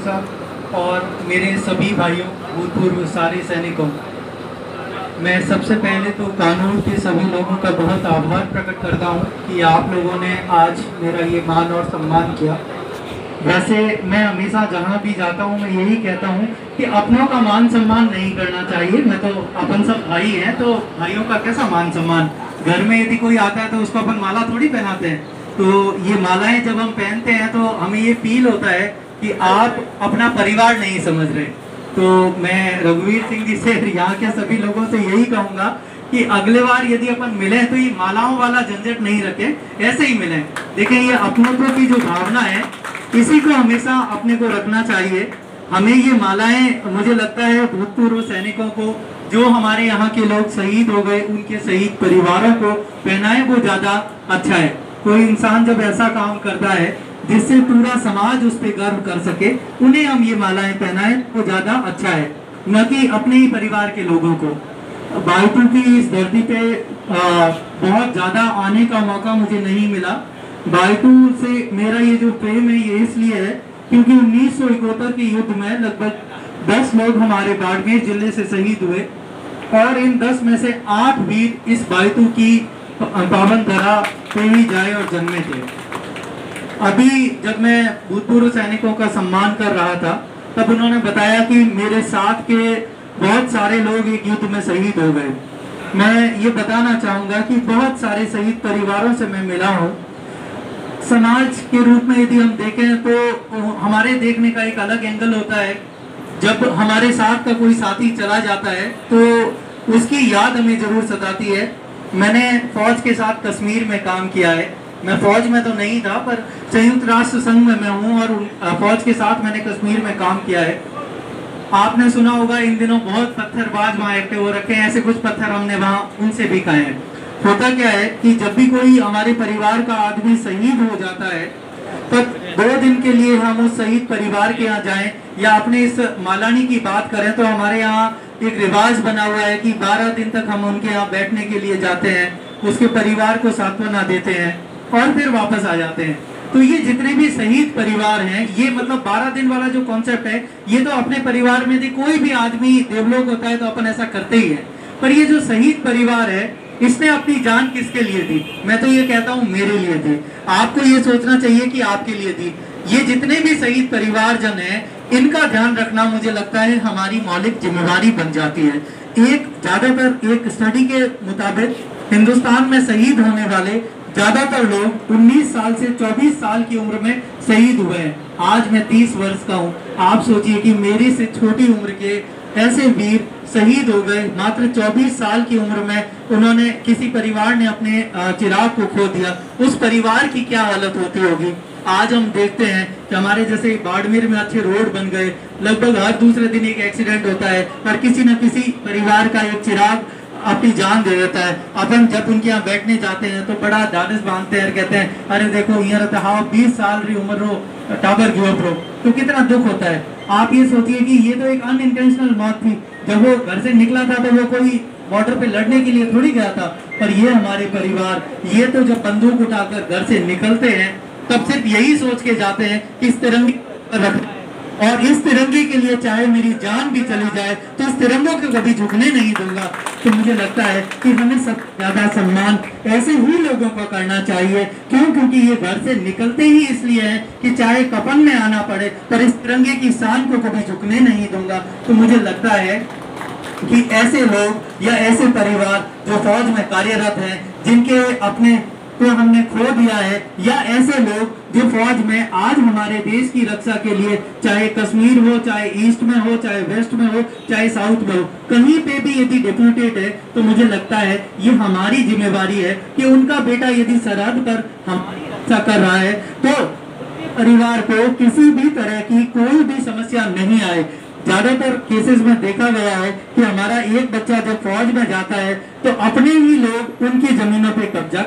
साहब और मेरे सभी भाइयों भूतपूर्व सारे सैनिकों, मैं सबसे पहले तो कानून के सभी लोगों का बहुत आभार प्रकट करता हूं कि आप लोगों ने आज मेरा ये मान और सम्मान किया। वैसे मैं हमेशा जहां भी जाता हूं मैं यही कहता हूं कि अपनों का मान सम्मान नहीं करना चाहिए। मैं तो अपन सब भाई हैं, तो भाइयों का कैसा मान सम्मान। घर में यदि कोई आता है तो उसको अपन माला थोड़ी पहनाते हैं। तो ये मालाएं जब हम पहनते हैं तो हमें ये फील होता है कि आप अपना परिवार नहीं समझ रहे। तो मैं रघुवीर सिंह जी से यहाँ के सभी लोगों से यही कहूँगा कि अगले बार यदि अपन मिले तो ये मालाओं वाला झंझट नहीं रखें, ऐसे ही मिलें। देखिए, ये अपनों की जो भावना है इसी को हमेशा अपने को रखना चाहिए। हमें ये मालाएं, मुझे लगता है भूतपूर्व सैनिकों को, जो हमारे यहाँ के लोग शहीद हो गए उनके शहीद परिवारों को पहनाए वो ज्यादा अच्छा है। कोई इंसान जब ऐसा काम करता है जिससे पूरा समाज उस पर गर्व कर सके, उन्हें हम ये मालाएं पहनाएं वो ज्यादा अच्छा है, न कि अपने ही परिवार के लोगों को। बालतू की इस धरती पे बहुत ज्यादा आने का मौका मुझे नहीं मिला। बालतू से मेरा ये जो प्रेम है ये इसलिए है क्योंकि 1971 के युद्ध में लगभग 10 लोग हमारे बाड़मेर जिले से शहीद हुए और इन 10 में से 8 वीर इस बालतू की पावन धरा पे ही जाए और जन्मे थे। अभी जब मैं भूतपूर्व सैनिकों का सम्मान कर रहा था तब उन्होंने बताया कि मेरे साथ के बहुत सारे लोग एक युद्ध में शहीद हो गए। मैं ये बताना चाहूंगा कि बहुत सारे शहीद परिवारों से मैं मिला हूँ। समाज के रूप में यदि हम देखें तो हमारे देखने का एक अलग एंगल होता है। जब हमारे साथ का कोई साथी चला जाता है तो उसकी याद हमें जरूर सताती है। मैंने फौज के साथ कश्मीर में काम किया है। मैं फौज में तो नहीं था पर संयुक्त राष्ट्र संघ में मैं हूँ और फौज के साथ मैंने कश्मीर में काम किया है। आपने सुना होगा इन दिनों बहुत पत्थरबाज वहाँ एक्टिव हो रखे हैं। ऐसे कुछ पत्थर हमने वहाँ उनसे भी खाए हैं। होता क्या है कि जब भी कोई हमारे परिवार का आदमी शहीद हो जाता है तब 2 दिन के लिए हम उस शहीद परिवार के यहाँ जाएं, या अपने इस मालानी की बात करें तो हमारे यहाँ एक रिवाज बना हुआ है कि 12 दिन तक हम उनके यहाँ बैठने के लिए जाते हैं, उसके परिवार को सांत्वना देते हैं और फिर वापस आ जाते हैं। तो ये जितने भी शहीद परिवार हैं, ये मतलब 12 दिन वाला जो कॉन्सेप्ट है ये तो अपने परिवार में भी कोई भी आदमी देवलोक होता है तो अपन ऐसा करते ही है। पर ये जो शहीद परिवार है इसने अपनी जान किसके लिए दी? मैं तो ये कहता हूँ मेरे लिए दी। आपको ये सोचना चाहिए कि आपके लिए दी। ये जितने भी शहीद परिवारजन हैं इनका ध्यान रखना मुझे लगता है हमारी मौलिक जिम्मेवारी बन जाती है। ज्यादातर एक स्टडी के मुताबिक हिंदुस्तान में शहीद होने वाले ज्यादातर लोग 19 साल से 24 साल की उम्र में शहीद हुए हैं। आज मैं 30 वर्ष का हूँ। आप सोचिए कि मेरी से छोटी उम्र के ऐसे वीर शहीद हो गए। मात्र 24 साल की उम्र में उन्होंने, किसी परिवार ने अपने चिराग को खो दिया। उस परिवार की क्या हालत होती होगी। आज हम देखते हैं कि हमारे जैसे बाड़मेर में अच्छे रोड बन गए, लगभग हर दूसरे दिन एक एक्सीडेंट होता है और किसी न किसी परिवार का एक चिराग अपनी जान दे देता है। अपन जब उनके यहाँ बैठने जाते हैं तो बड़ा दानिश बांधते हैं, कहते हैं अरे देखो यहाँ रहता हाँ 20 साल री उम्र रो टाबर गियो प्रो। तो कितना दुख होता है। आप ये सोचिए कि ये तो एक अनइंटेंशनल मौत थी। जब वो घर से निकला था तो वो कोई बॉर्डर पे लड़ने के लिए थोड़ी गया था। पर ये हमारे परिवार, ये तो जब बंदूक उठाकर घर से निकलते हैं तब सिर्फ यही सोच के जाते हैं कि इस तिरंगे रखना और इस तिरंगे के लिए चाहे मेरी जान भी चली जाए तो इस तिरंगों को कभी झुकने नहीं दूंगा। तो मुझे लगता है कि हमें सबसे ज्यादा सम्मान ऐसे ही लोगों को करना चाहिए। क्यों? क्योंकि ये घर से निकलते ही इसलिए है कि चाहे कफन में आना पड़े पर इस तिरंगे की शान को कभी झुकने नहीं दूंगा। तो मुझे लगता है कि ऐसे लोग या ऐसे परिवार जो फौज में कार्यरत हैं, जिनके अपने को हमने खो दिया है, या ऐसे लोग जो फौज में आज हमारे देश की रक्षा के लिए, चाहे कश्मीर हो, चाहे ईस्ट में हो, चाहे वेस्ट में हो, चाहे साउथ में हो, कहीं पे भी यदि डिप्यूटेड है तो मुझे लगता है ये हमारी जिम्मेवारी है कि उनका बेटा यदि सरहद पर हमारी रक्षा कर रहा है तो परिवार को किसी भी तरह की कोई भी समस्या नहीं आए। ज्यादातर केसेस में देखा गया है कि हमारा एक बच्चा जब फौज में जाता है तो अपने ही लोग उनकी जमीनों पे कब्जा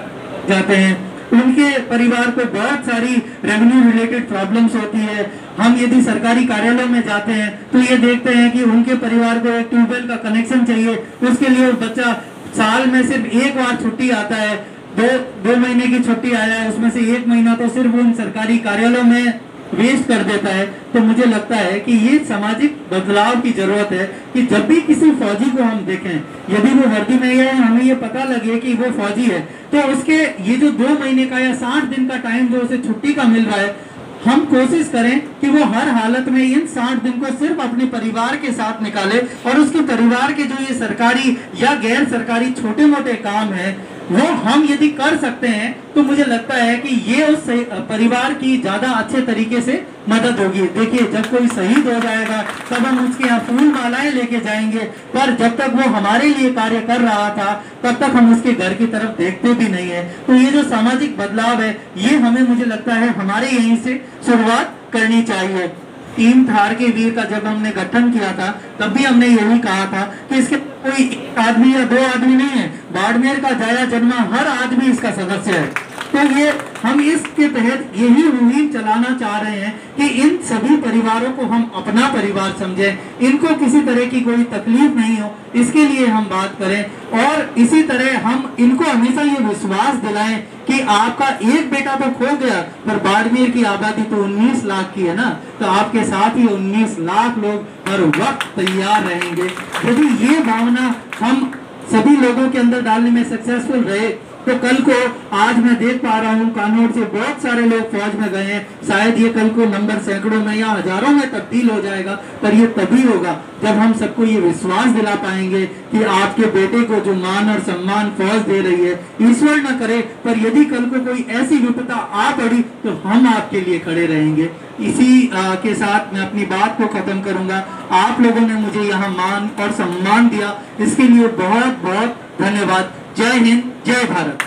जाते हैं। उनके परिवार को बहुत सारी रेवेन्यू रिलेटेड प्रॉब्लम्स होती है। हम यदि सरकारी कार्यालय में जाते हैं तो ये देखते हैं कि उनके परिवार को एक ट्यूबवेल का कनेक्शन चाहिए, उसके लिए बच्चा साल में सिर्फ एक बार छुट्टी आता है, दो महीने की छुट्टी आया है, उसमें से 1 महीना तो सिर्फ उन सरकारी कार्यालयों में वेस्ट कर देता है। तो मुझे लगता है कि ये सामाजिक बदलाव की जरूरत है कि जब भी किसी फौजी को हम देखें, यदि वो वर्दी में है, हमें ये पता लगे कि वो फौजी है, तो उसके ये जो 2 महीने का या 60 दिन का टाइम जो उसे छुट्टी का मिल रहा है, हम कोशिश करें कि वो हर हालत में इन 60 दिन को सिर्फ अपने परिवार के साथ निकाले, और उसके परिवार के जो ये सरकारी या गैर सरकारी छोटे मोटे काम है वो हम यदि कर सकते हैं, तो मुझे लगता है कि ये उस परिवार की ज्यादा अच्छे तरीके से मदद होगी। देखिए, जब कोई शहीद हो जाएगा तब हम उसके यहाँ फूल मालाएं लेके जाएंगे, पर जब तक वो हमारे लिए कार्य कर रहा था तब तक हम उसके घर की तरफ देखते भी नहीं है। तो ये जो सामाजिक बदलाव है, ये हमें, मुझे लगता है, हमारे यहीं से शुरुआत करनी चाहिए। टीम थार के वीर का जब हमने गठन किया था, तब भी हमने यही कहा था कि इसके कोई एक आदमी या 2 आदमी नहीं है, बाड़मेर का जाया जन्मा हर आदमी इसका सदस्य है। तो ये हम इसके तहत यही मुहिम चलाना चाह रहे हैं कि इन सभी परिवारों को हम अपना परिवार समझें, इनको किसी तरह की कोई तकलीफ नहीं हो, इसके लिए हम बात करें। और इसी तरह हम इनको हमेशा ये विश्वास दिलाएं कि आपका एक बेटा तो खो गया, पर बाड़मेर की आबादी तो 19 लाख की है ना, तो आपके साथ ही 19 लाख लोग हर वक्त तैयार रहेंगे। यदि ये भावना हम सभी लोगों के अंदर डालने में सक्सेसफुल रहे, तो कल को, आज मैं देख पा रहा हूँ कानूर से बहुत सारे लोग फौज में गए हैं, शायद ये कल को नंबर सैकड़ों में या हजारों में तब्दील हो जाएगा, पर ये तभी होगा जब हम सबको ये विश्वास दिला पाएंगे कि आपके बेटे को जो मान और सम्मान फौज दे रही है, ईश्वर न करे, पर यदि कल को कोई ऐसी विपदा आ पड़ी तो हम आपके लिए खड़े रहेंगे। इसी के साथ मैं अपनी बात को खत्म करूंगा। आप लोगों ने मुझे यहाँ मान और सम्मान दिया, इसके लिए बहुत बहुत धन्यवाद। जय हिंद, जय भारत।